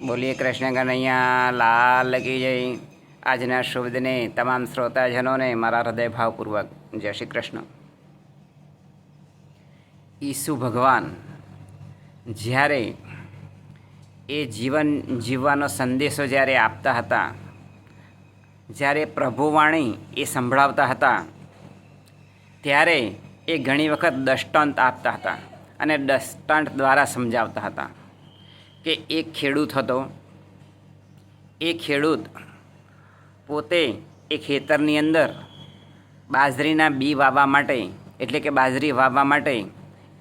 બોલીએ કૃષ્ણ કનૈયા લાલ કી જય. આજના શુભ દિને તમામ શ્રોતાજનોને મારા હૃદય ભાવપૂર્વક જય શ્રી કૃષ્ણ. ઈસુ ભગવાન જ્યારે એ જીવન જીવવાનો સંદેશો જ્યારે આપતા હતા, જ્યારે પ્રભુવાણી એ સંભળાવતા હતા, ત્યારે એ ઘણી વખત દૃષ્ટાંત આપતા હતા અને દૃષ્ટાંત દ્વારા સમજાવતા હતા કે એક ખેડૂત હતો. એ ખેડૂત પોતે એ ખેતરની અંદર બાજરીના બી વાવવા માટે, એટલે કે બાજરી વાવવા માટે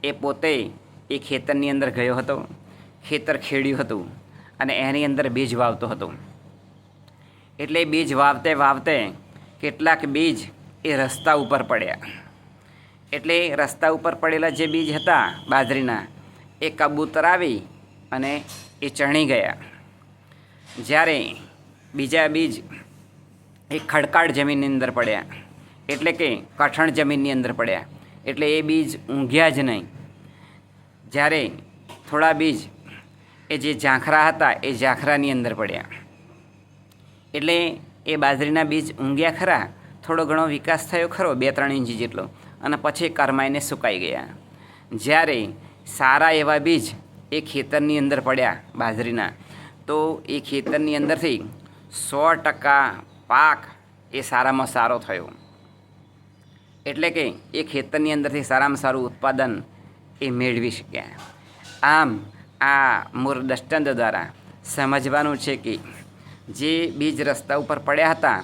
એ પોતે એ ખેતરની અંદર ગયો હતો. ખેતર ખેડ્યું હતું અને એની અંદર બીજ વાવતો હતો. એટલે બીજ વાવતે વાવતે કેટલાક બીજ એ રસ્તા ઉપર પડ્યા. એટલે રસ્તા ઉપર પડેલા જે બીજ હતા બાજરીના, એ કબૂતર આવી અને એ ચણી ગયા. જ્યારે બીજા બીજ એ ખડકાળ જમીનની અંદર પડ્યા, એટલે કે કઠણ જમીનની અંદર પડ્યા. એટલે એ બીજ ઊંઘ્યા જ નહીં. જ્યારે થોડા બીજ એ જે ઝાંખરા હતા એ ઝાંખરાની અંદર પડ્યા. એટલે એ બાજરીના બીજ ઊંઘ્યા ખરા, થોડો ઘણો વિકાસ થયો ખરો, 2-3 ઇંચ જેટલો, અને પછી કરમાઈને સુકાઈ ગયા. જ્યારે સારા એવા બીજ એ ખેતરની અંદર પડ્યા બાજરીના, તો એ ખેતરની અંદરથી 100% પાક એ સારામાં સારો થયો. એટલે કે એ ખેતરની અંદરથી સારામાં સારું ઉત્પાદન એ મેળવી શક્યા. આમ આ મૂળ દૃષ્ટાંત દ્વારા સમજવાનું છે કે જે બીજ રસ્તા ઉપર પડ્યા હતા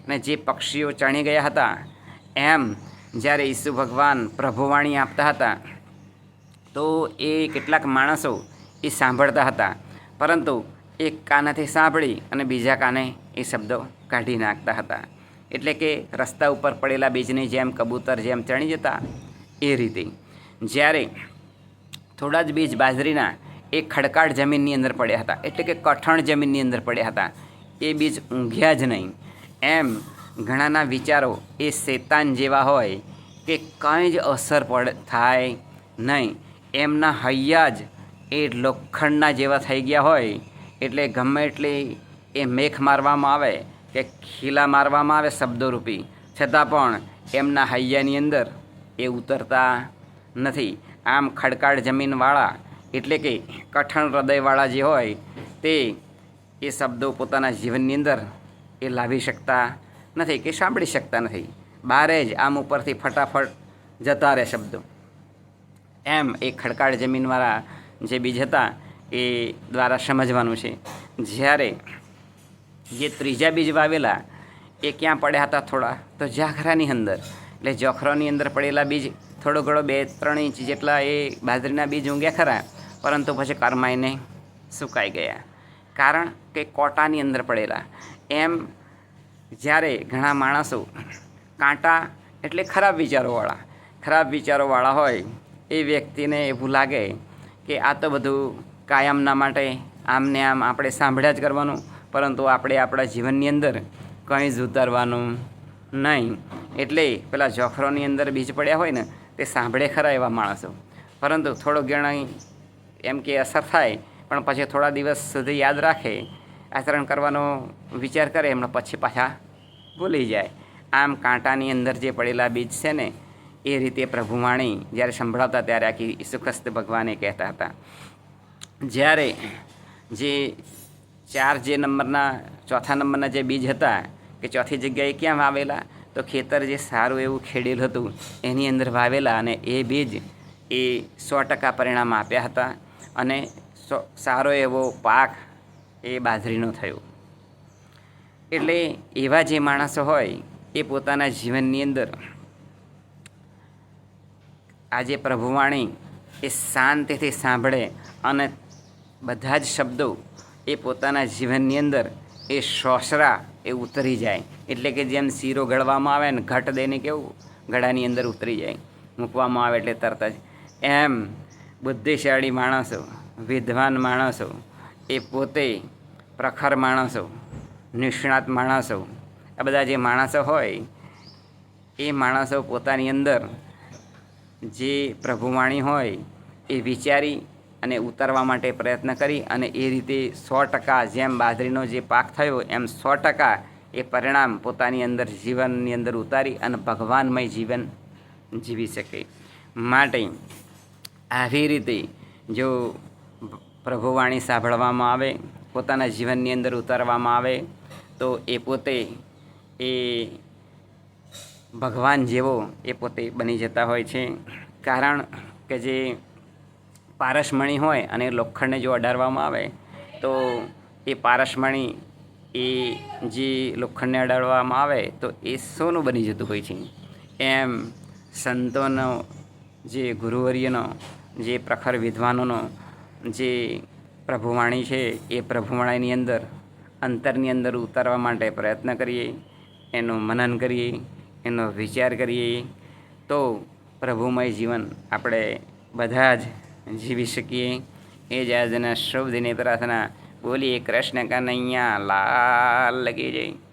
અને જે પક્ષીઓ ચણી ગયા હતા, એમ જ્યારે ઈસુ ભગવાન પ્રભુવાણી આપતા હતા તો એ કેટલાક માણસો એ સાંભળતા હતા, પરંતુ એક કાનેથી સાંભળી અને બીજા કાને એ શબ્દો કાઢી નાખતા હતા. એટલે કે રસ્તા ઉપર પડેલા બીજની જેમ કબૂતર જેમ ચણી જતા એ રીતે. જ્યારે થોડા જ બીજ બાજરીના એ ખડકાળ જમીનની અંદર પડ્યા હતા, એટલે કે કઠણ જમીનની અંદર પડ્યા હતા, એ બીજ ઊંઘ્યા જ નહીં. એમ ઘણાના વિચારો એ શેતાન જેવા હોય કે કંઈ જ અસર થાય નહીં. એમના હૈયા જ એ લોખંડના જેવા થઈ ગયા હોય. એટલે ગમે એટલી એ મેખ મારવામાં આવે કે ખીલા મારવામાં આવે શબ્દોરૂપી, છતાં પણ એમના હૈયાની અંદર એ ઉતરતા નથી. આમ ખડકાળ જમીનવાળા, એટલે કે કઠણ હૃદયવાળા જે હોય તે એ શબ્દો પોતાના જીવનની અંદર એ લાવી શકતા નથી કે સાંભળી શકતા નથી. બારે જ આમ ઉપરથી ફટાફટ જતા રહે શબ્દો. એમ એ ખડકાળ જમીનવાળા જે બીજ હતા એ દ્વારા સમજવાનું છે. જ્યારે જે ત્રીજા બીજ વાવેલા એ ક્યાં પડ્યા હતા? થોડા તો ઝાખરાની અંદર. એટલે ઝાખરાની અંદર પડેલા બીજ થોડો ઘણો 2-3 ઇંચ જેટલા એ બાજરીના બીજ ઊંઘ્યા ખરા, પરંતુ પછી કરમાઈને સુકાઈ ગયા. કારણ કે કોટાની અંદર પડેલા. એમ જ્યારે ઘણા માણસો કાંટા, એટલે ખરાબ વિચારોવાળા હોય, એ વ્યક્તિને એવું લાગે કે આ તો બધું કાયમના માટે આમને આમ આપણે સાંભળ્યા જ કરવાનું, પરંતુ આપણે આપણા જીવનની અંદર કંઈ જ ઉતારવાનું નહીં. એટલે પેલા જોખરોની અંદર બીજ પડ્યા હોય ને, તે સાંભળે ખરા એવા માણસો, પરંતુ થોડો ઘણો એમ કે અસર થાય, પણ પછી થોડા દિવસ સુધી યાદ રાખે, આચરણ કરવાનો વિચાર કરે, એમણે પછી પાછા ભૂલી જાય. આમ કાંટાની અંદર જે પડેલા બીજ છે ને, એ રીતે પ્રભુવાણી જ્યારે સંભળાવતા ત્યારે આખી ઈસુ ખ્રિસ્ત ભગવાને કહેતા હતા. જ્યારે જે 4 નંબરના, ચોથા નંબરના જે બીજ હતા, કે ચોથી જગ્યાએ ક્યાં વાવેલા? તો ખેતર જે સારું એવું ખેડેલું હતું એની અંદર વાવેલા, અને એ બીજ એ 100% પરિણામ આપ્યા હતા અને સારો એવો પાક એ બાજરીનો થયો. એટલે એવા જે માણસો હોય એ પોતાના જીવનની અંદર આજે પ્રભુવાણી એ શાંતિથી સાંભળે અને બધા જ શબ્દો એ પોતાના જીવનની અંદર એ સોસરા એ ઉતરી જાય. એટલે કે જેમ શીરો ગળવામાં આવે ને, ઘટ દઈને કેવું ગળાની અંદર ઉતરી જાય, મૂકવામાં આવે એટલે તરત જ. એમ બુદ્ધિશાળી માણસો, વિદ્વાન માણસો, એ પોતે પ્રખર માણસો, નિષ્ણાત માણસો, આ બધા જે માણસો હોય એ માણસો પોતાની અંદર જે પ્રભુવાણી હોય એ વિચારી અને ઉતારવા માટે પ્રયત્ન કરી અને એ રીતે 100% જેમ બાજરીનો જે પાક થયો એમ 100% એ પરિણામ પોતાની અંદર જીવનની અંદર ઉતારી અને ભગવાનમય જીવન જીવી શકે. માટે આવી રીતે જો પ્રભુવાણી સાંભળવામાં આવે, પોતાના જીવનની અંદર ઉતારવામાં આવે તો એ પોતે એ ભગવાન જેવો એ પોતે બની જતા હોય છે. કારણ કે જે પારસમણી હોય અને લોખંડને જો અડાડવામાં આવે તો એ પારસમણી એ જે લોખંડને અડાડવામાં આવે તો એ સોનું બની જતું હોય છે. એમ સંતોનો જે ગુરુવર્યનો જે પ્રખર વિદ્વાનોનો જે પ્રભુવાણી છે એ પ્રભુવાણીની અંદર અંતરની અંદર ઉતારવા માટે પ્રયત્ન કરીએ, એનું મનન કરીએ, એનો વિચાર કરીએ તો પ્રભુમય જીવન આપણે બધા જ જીવી શકીએ. એ જ આજના શુભ દિને પ્રાર્થના. બોલીએ કૃષ્ણ કનૈયા લાલ કી જય.